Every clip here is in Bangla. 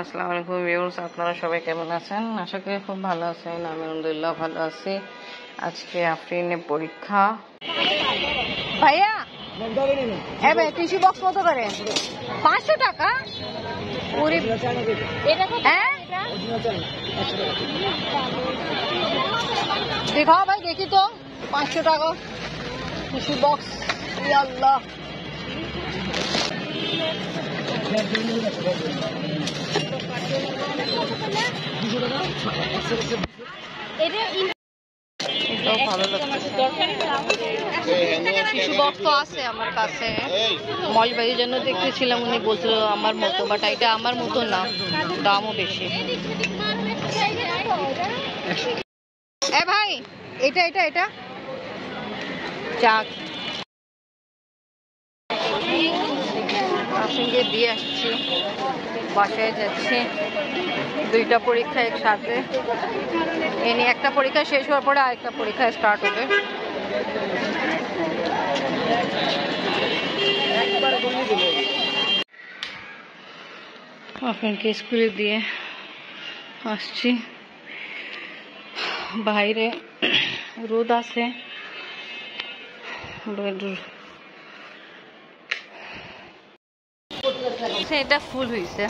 আসসালামু আলাইকুম ভিউয়ার্স, আপনারা সবাই কেমন আছেন? আশা করি খুব ভালো আছেন। আমি আলহামদুলিল্লাহ ভালো আছি। আজকে আফরিনের পরীক্ষা। ভাইয়া হ্যাঁ ভাই, টিস্যু বক্স কত করে? 500 টাকা? হ্যাঁ দেখাও ভাই, দেখি তো। 500 টাকা টিস্যু বক্স, আল্লাহ। ভালো লাগছে। টিস্যু বক্স তো আছে আমার কাছে, মলবাড়ির জন্য দেখতেছিলাম, উনি বলছিল আমার মতো, বাট এটা আমার মতো না, দামও বেশি। এ ভাই, এটা এটা এটা চাক সঙ্গে দিয়ে আসছি, বাসায় যাচ্ছি। 2টা পরীক্ষা একসাথে। এনে একটা পরীক্ষা শেষ হওয়ার পরে আরেকটা পরীক্ষা স্টার্ট হবে। আপনাকে স্কুলে দিয়ে আসছি, বাইরে রোদ আছে। এটা ফুল হয়েছে।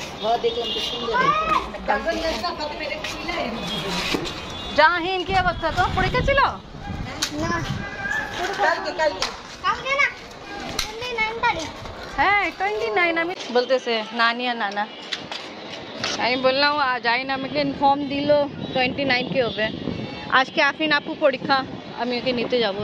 জাহিন, কি অবস্থা? তো পরীক্ষা ছিল হ্যাঁ 29। আমি বলতেছে নানি আর নানা, আমি বললাম জাহিন আমাকে ইনফর্ম দিল 29 কি হবে। আজকে আফরিন আপু পরীক্ষা, আমি ওকে নিতে যাবো।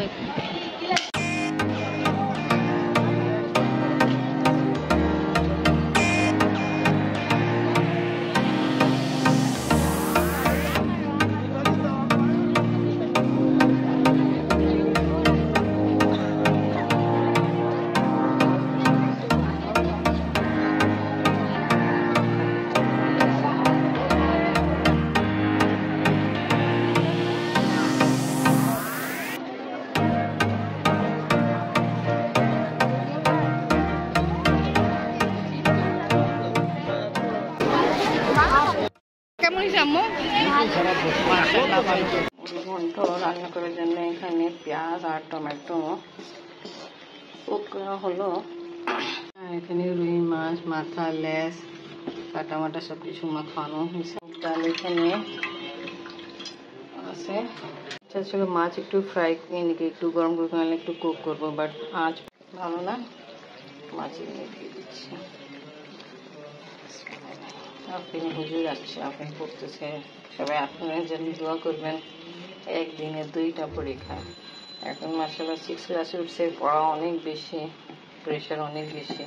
কেমন হয়েছে আম্মু? ঘন্ট রান্না করার জন্য এখানে পেঁয়াজ আর টমেটো কুক করা হলো। এখানে রুই মাছ, মাথা, লেস, কাটা মাটা সব কিছু মাখানো হয়েছে। ডাল এখানে আছে। আচ্ছা ছিল মাছ একটু ফ্রাই করে নাকি একটু গরম করে আনলে একটু কুক করবো, বাট আজ ভালো না, মাছ এনে দিয়ে দিচ্ছি। আপনি হুজুর আসছে, আপনি পড়তেছে, সবাই আপনার জন্য দোয়া করবেন। একদিনে 2টা পরীক্ষা। এখন মাশাআল্লাহ 6 ক্লাসে উঠছে, পড়া অনেক বেশি, প্রেশার অনেক বেশি।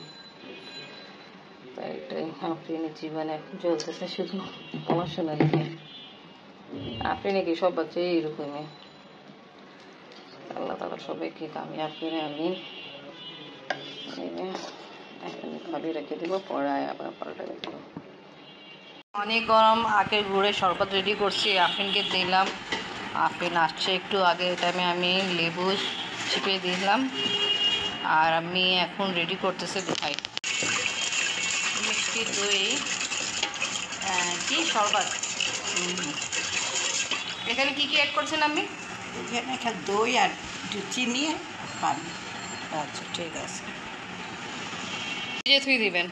তাই এটাই আফরিনের জীবনে এখন চলতেছে, শুধু পড়াশোনা নিয়ে। আফরিনে কি সব বাচ্চাই এরকমই। আল্লাহ তাআলা সবাইকে কামিয়াব করে। আমি এখন খালি রেখে দেবো, পড়ায় আবার পাল্টাতে দেবো। অনেক গরম, আখের গুড়ের শরবত রেডি করছি, আফরিনকে দিলাম। আফরিন আসছে একটু আগে, টাইমে আমি লেবু চিপে দিলাম। আর আমি এখন রেডি করতেছি দই, মিষ্টি দই, কি শরবত। এখানে কি কি অ্যাড করছেন আপনি? এখানে দই আর চিনি পানি। আচ্ছা ঠিক আছে, থুই দিবেন।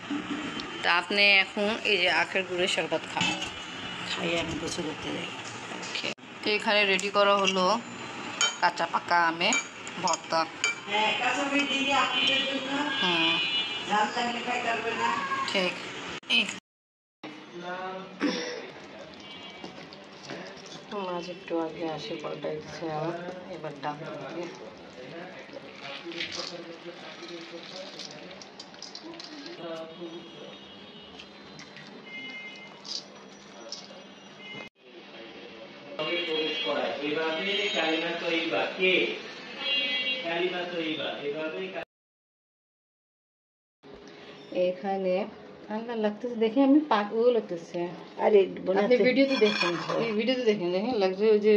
তা আপনি এখন এই যে আখের গুড়ের শরবত খাইয়ে আমি গোসল করতে যাই। তো এখানে রেডি করা হলো কাঁচা পাকা আমে ভর্তা। ঠিক। মাছ একটু আগে আসে পাল্টাইছে, আর এবার ডাক দিয়ে এখানে আল্লাহ লাগতেছে দেখে, আমি পাকও লাগতেছে। আরে আপনি ভিডিওতে দেখেন, এই ভিডিওতে দেখেন, দেখেন লাগছে ওই যে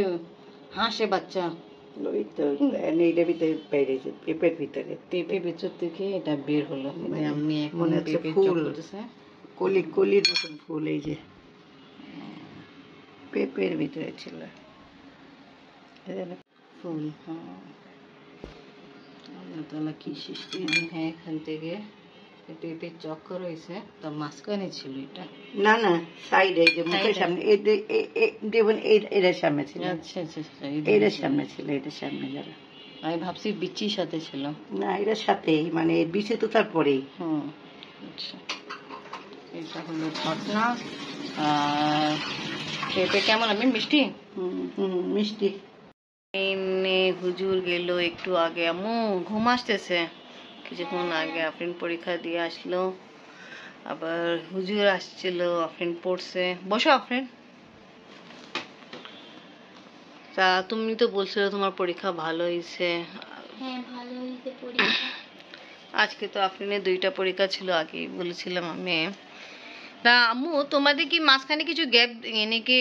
হাঁসে বাচ্চা। ওই তো এইটা ভিতরে বেরিয়েছে, পেঁপের ভিতরে, পেঁপে ভিতর থেকে এটা বের হলো। আমি এখন মনে হচ্ছে পেঁপে ফুল করতেছে। কলির মতন ফুল, এই যে পেঁপের ভিতরে ছিল ফুল। হ্যাঁ, আল্লাহ তাআলা কি সৃষ্টি। হ্যাঁ, এখান থেকে পেঁপের চক্কর হয়েছে, তো মাঝখানে ছিল এটা। না না, সাইডে, যে মুখের সামনে, দেখুন এটার সামনে ছিল। আচ্ছা আচ্ছা আচ্ছা, এটার সামনে ছিল, এটার সামনে যারা। আমি ভাবছি বিচির সাথে ছিল। না, এটার সাথেই, মানে বিছে তো তারপরেই। হুম, আচ্ছা, এটা হলো ঘটনা। আর পেঁপে কেমন, আমি মিষ্টি? মিষ্টি। হুজুর গেল একটু আগে, আম্মু ঘুম আসতেছে। কিছুক্ষণ আগে আফরিন পরীক্ষা দিয়ে আসলো, আবার হুজুর আসছিল, আফরিন পড়ছে। বসো আফরিন। তা তুমি তো বলছিলে তোমার পরীক্ষা ভালো হয়েছে। হ্যাঁ, ভালো হয়েছে পরীক্ষা। আজকে তো আফরিনের 2টা পরীক্ষা ছিল, আগে বলেছিলাম আমি। তা আম্মু তোমাদের কি মাঝখানে কিছু গ্যাপ, এনে কি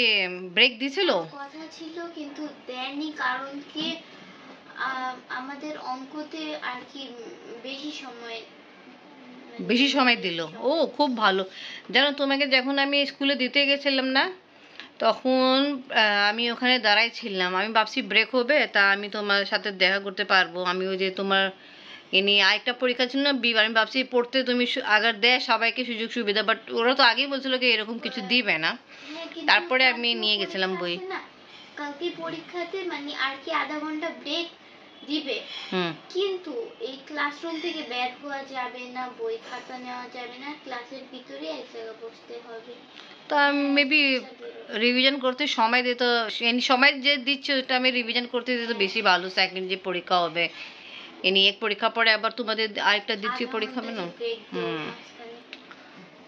ব্রেক দিছিল? কথা ছিল কিন্তু দেয়নি, কারণ কি আমাদের অঙ্কতে আর কি বেশি সময় দিল। ও খুব ভালো। জানো, তোমাকে যখন আমি স্কুলে দিতে গেছিলাম না, তখন আমি ওখানে দাঁড়াই ছিলাম। আমি ভাবছি ব্রেক হবে, তা আমি তোমার সাথে দেখা করতে পারবো। আমি ওই যে তোমার এনে আরেকটা পরীক্ষা ছিল না, আমি ভাবছি পড়তে তুমি আগার দেয় সবাইকে সুযোগ সুবিধা, বাট ওরা তো আগেই বলছিল কি এরকম কিছু দিবে না। তারপরে আমি নিয়ে গেছিলাম বই। কালকে পরীক্ষাতে মানে আর কি আধা ঘন্টা ব্রেক দিবে, কিন্তু এই ক্লাসরুম থেকে বের হওয়া যাবে না, বই খাতা নেওয়া যাবে না, ক্লাসের ভিতরে এক জায়গায় বসতে হবে। তো আমি মেবি রিভিশন করতে সময় দিত, সময় যে দিচ্ছে ওটা আমি রিভিশন করতে দিত বেশি ভালো। সেকেন্ড যে পরীক্ষা হবে, এনি এক পরীক্ষা পরে আবার তোমাদের আরেকটা দ্বিতীয় পরীক্ষা হবে না।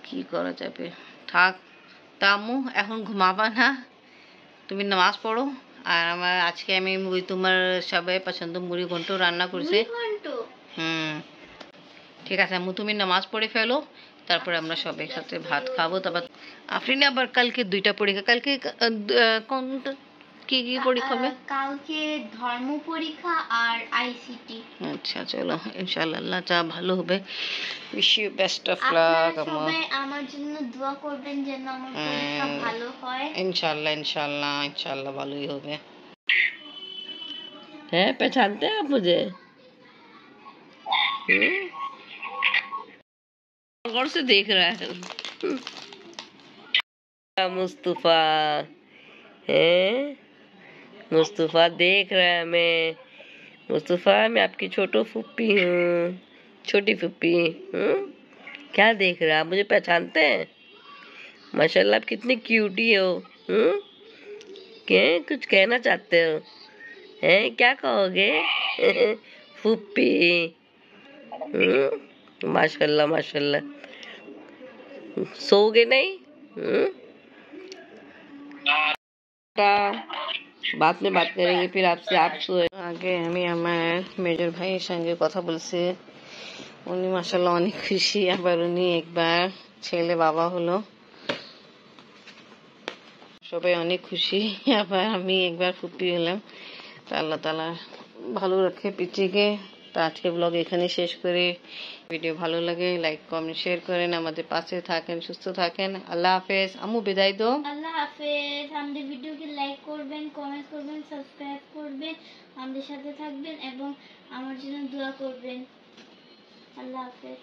কি করা যাবে, থাক। তা আম্মু এখন ঘুমাবা না, তুমি নামাজ পড়ো। আর আমার আজকে আমি ওই তোমার সবাই পছন্দ মুড়ি ঘন্ট রান্না করছি। ঠিক আছে আম্মু, তুমি নামাজ পড়ে ফেলো, তারপরে আমরা সবাই সাথে ভাত খাবো। তারপর আফরিন আবার কালকে 2টা পরীক্ষা। কালকে কোনটা, কি কি পরীক্ষা হবে? কালকে ধর্ম পরীক্ষা আর আইসিটি। আচ্ছা, চলো ইনশাআল্লাহ আল্লাহ যা ভালো হবে। Wish you best of luck. সবাই আমার জন্য দোয়া করবেন যেন আমার পরীক্ষা ভালো হয়। ইনশাআল্লাহ ইনশাআল্লাহ ইনশাআল্লাহ ভালোই হবে। है पहचानते हैं आप मुझे? गौर से देख रहा है मुस्तफा, है मुस्तफा देख रहा है हमें। मुस्तफा, मैं आपकी छोटो फुप्पी हूँ, छोटी फुप्पी हूँ। क्या देख रहा है, आप मुझे पहचानते हैं? माशाल्लाह, आप कितनी क्यूटी हो। क्या कुछ कहना चाहते हो? हैं, क्या कहोगे? फुप्पी। माशाल्लाह माशाल्लाह। सोओगे नहीं? बाद में बात करेंगे फिर आपसे। आप सोए আগে আমি আমার মেজর ভাইয়ের সঙ্গে কথা বলছি। উনি মাশাআল্লাহ অনেক খুশি, আবার উনি একবার ছেলে বাবা হলো, সবাই অনেক খুশি। আবার আমি একবার ফুপি হলাম। তা আল্লাহ তাআলা ভালো রাখে পিচিকে। তো আজকে ব্লগ এখানে শেষ করে, ভিডিও ভালো লাগে লাইক কমেন্ট শেয়ার করেন, আমাদের পাশে থাকেন, সুস্থ থাকেন। আল্লাহ হাফেজ। আম্মু বিদায় দো। আল্লাহ হাফেজ। আমাদের ভিডিওকে লাইক করবেন, কমেন্ট করবেন, সাবস্ক্রাইব করবেন, আমাদের সাথে থাকবেন এবং আমার জন্য দোয়া করবেন। আল্লাহ হাফেজ।